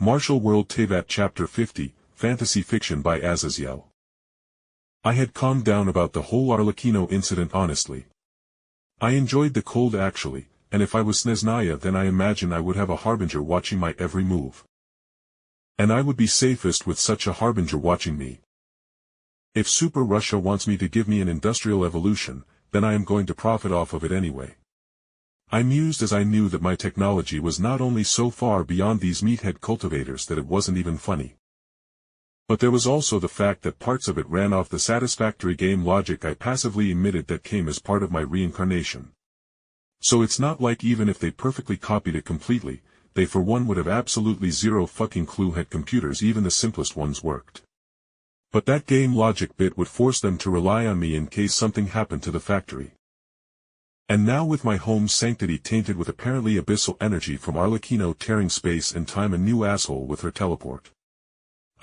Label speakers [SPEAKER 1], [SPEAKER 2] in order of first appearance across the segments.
[SPEAKER 1] Martial World Teyvat Chapter 50, Fantasy Fiction by Azazyel. I had calmed down about the whole Arlecchino incident honestly. I enjoyed the cold actually, and if I was Sneznahya then I imagine I would have a Harbinger watching my every move. And I would be safest with such a Harbinger watching me. If Super Russia wants me to give me an industrial evolution, then I am going to profit off of it anyway. I mused as I knew that my technology was not only so far beyond these meathead cultivators that it wasn't even funny. But there was also the fact that parts of it ran off the satisfactory game logic I passively emitted that came as part of my reincarnation. So it's not like even if they perfectly copied it completely, they for one would have absolutely zero fucking clue had computers even the simplest ones worked. But that game logic bit would force them to rely on me in case something happened to the factory. And now with my home's sanctity tainted with apparently abyssal energy from Arlecchino tearing space and time a new asshole with her teleport.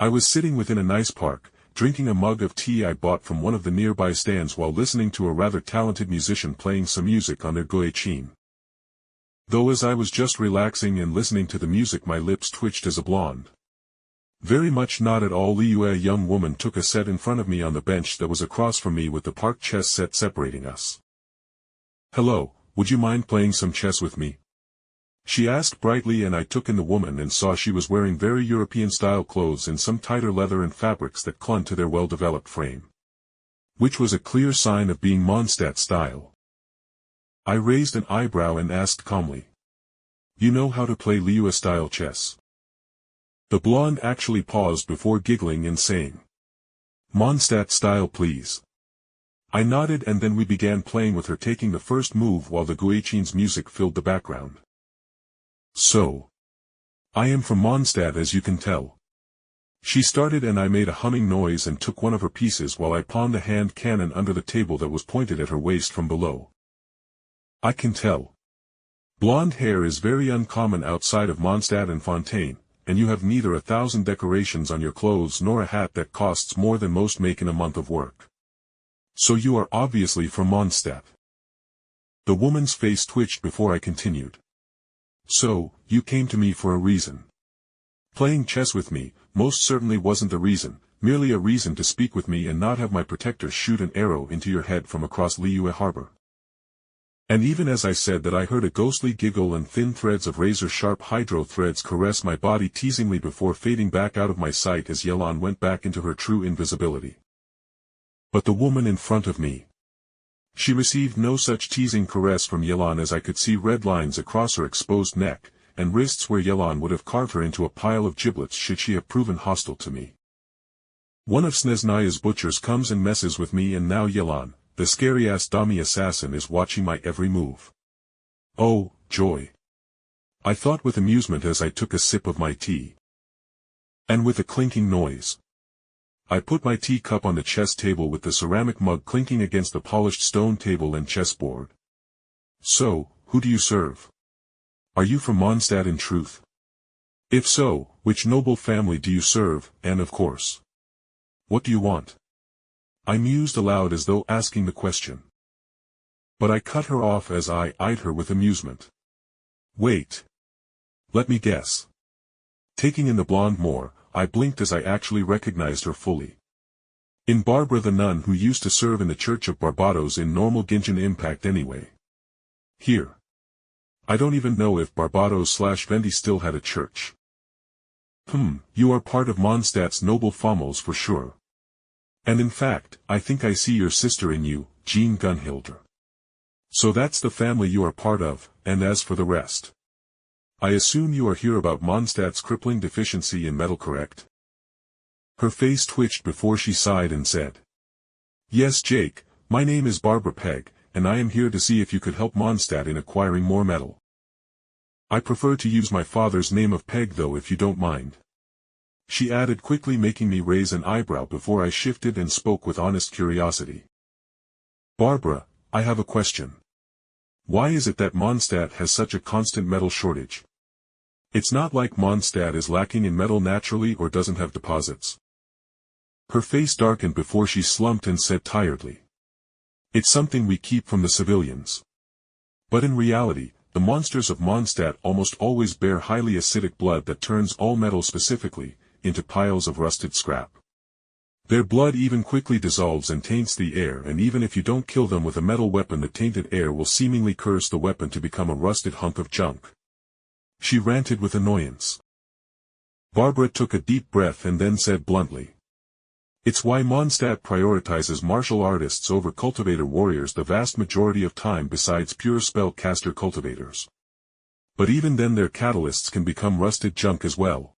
[SPEAKER 1] I was sitting within a nice park, drinking a mug of tea I bought from one of the nearby stands while listening to a rather talented musician playing some music on their guillotine. Though as I was just relaxing and listening to the music my lips twitched as a blonde. Very much not at all Liu, a young woman took a set in front of me on the bench that was across from me with the park chess set separating us. "Hello, would you mind playing some chess with me?" she asked brightly, and I took in the woman and saw she was wearing very European-style clothes in some tighter leather and fabrics that clung to their well-developed frame. Which was a clear sign of being Mondstadt style. I raised an eyebrow and asked calmly. "You know how to play Liu-style chess?" The blonde actually paused before giggling and saying, "Mondstadt style please." I nodded and then we began playing with her taking the first move while the guillotine's music filled the background. "So. I am from Mondstadt as you can tell." She started and I made a humming noise and took one of her pieces while I pawned a hand cannon under the table that was pointed at her waist from below. "I can tell. Blonde hair is very uncommon outside of Mondstadt and Fontaine, and you have neither 1,000 decorations on your clothes nor a hat that costs more than most make in a month of work. So you are obviously from Mondstadt." The woman's face twitched before I continued. "So, you came to me for a reason. Playing chess with me, most certainly wasn't the reason, merely a reason to speak with me and not have my protector shoot an arrow into your head from across Liu Harbor." And even as I said that I heard a ghostly giggle and thin threads of razor-sharp hydro threads caress my body teasingly before fading back out of my sight as Yelan went back into her true invisibility. But the woman in front of me. She received no such teasing caress from Yelan as I could see red lines across her exposed neck, and wrists where Yelan would have carved her into a pile of giblets should she have proven hostile to me. One of Sneznahya's butchers comes and messes with me and now Yelan, the scary-ass dummy assassin is watching my every move. Oh, joy! I thought with amusement as I took a sip of my tea. And with a clinking noise. I put my teacup on the chess table with the ceramic mug clinking against the polished stone table and chessboard. "So, who do you serve? Are you from Mondstadt in truth? If so, which noble family do you serve, and of course, what do you want?" I mused aloud as though asking the question. But I cut her off as I eyed her with amusement. "Wait. Let me guess." Taking in the blonde more, I blinked as I actually recognized her fully. In Barbara the nun who used to serve in the Church of Barbados in normal Gingin Impact anyway. Here. I don't even know if Barbados/Vendi still had a church. You are part of Mondstadt's noble famils for sure. And in fact, I think I see your sister in you, Jean Gunhilder. So that's the family you are part of, and as for the rest. I assume you are here about Mondstadt's crippling deficiency in metal, correct? Her face twitched before she sighed and said. "Yes, Jake, my name is Barbara Pegg, and I am here to see if you could help Mondstadt in acquiring more metal. I prefer to use my father's name of Pegg though if you don't mind." She added quickly, making me raise an eyebrow before I shifted and spoke with honest curiosity. "Barbara, I have a question. Why is it that Mondstadt has such a constant metal shortage? It's not like Mondstadt is lacking in metal naturally or doesn't have deposits." Her face darkened before she slumped and said tiredly. "It's something we keep from the civilians. But in reality, the monsters of Mondstadt almost always bear highly acidic blood that turns all metal specifically, into piles of rusted scrap. Their blood even quickly dissolves and taints the air, and even if you don't kill them with a metal weapon, the tainted air will seemingly curse the weapon to become a rusted hunk of junk. She ranted with annoyance. Barbara took a deep breath and then said bluntly, "It's why Mondstadt prioritizes martial artists over cultivator warriors the vast majority of time besides pure spell-caster cultivators. But even then their catalysts can become rusted junk as well."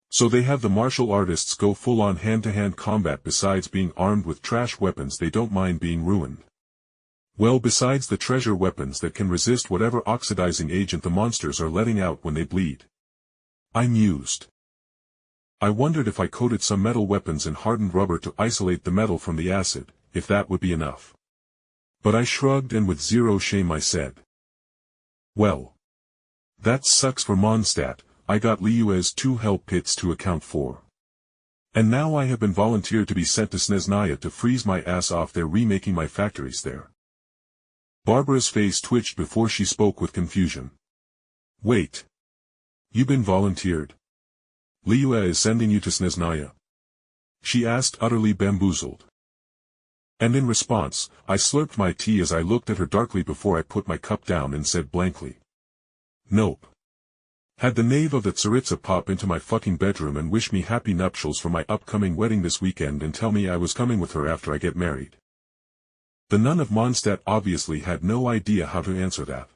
[SPEAKER 1] So they have the martial artists go full-on hand-to-hand combat besides being armed with trash weapons they don't mind being ruined. Well, besides the treasure weapons that can resist whatever oxidizing agent the monsters are letting out when they bleed. I mused. I wondered if I coated some metal weapons in hardened rubber to isolate the metal from the acid, if that would be enough. But I shrugged and with zero shame I said, "Well, that sucks for Mondstadt. I got Liu's 2 hell pits to account for. And now I have been volunteered to be sent to Sneznahya to freeze my ass off there remaking my factories there." Barbara's face twitched before she spoke with confusion. "Wait. You been volunteered? Liu is sending you to Sneznahya?" she asked, utterly bamboozled. And in response, I slurped my tea as I looked at her darkly before I put my cup down and said blankly, "Nope. Had the knave of the Tsaritsa pop into my fucking bedroom and wish me happy nuptials for my upcoming wedding this weekend and tell me I was coming with her after I get married." The nun of Mondstadt obviously had no idea how to answer that.